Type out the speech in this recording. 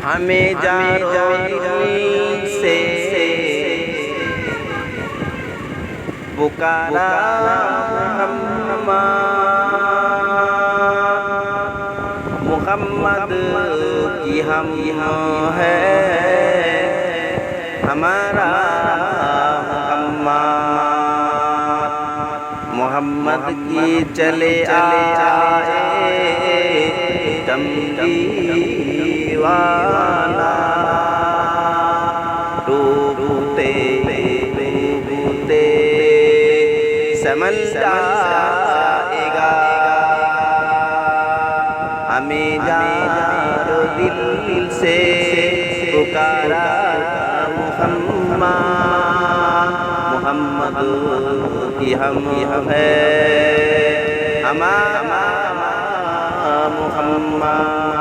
ہمیں جانو دل سے پکارا محمد کی ہم ہے ہمارا محمد کی چلے آئے دم دیوانا ڈوبتے ڈوبتے سمل جائے گا ہمیں جانو دل سے پکارا محمد کی ہم ہے ہمارا محمد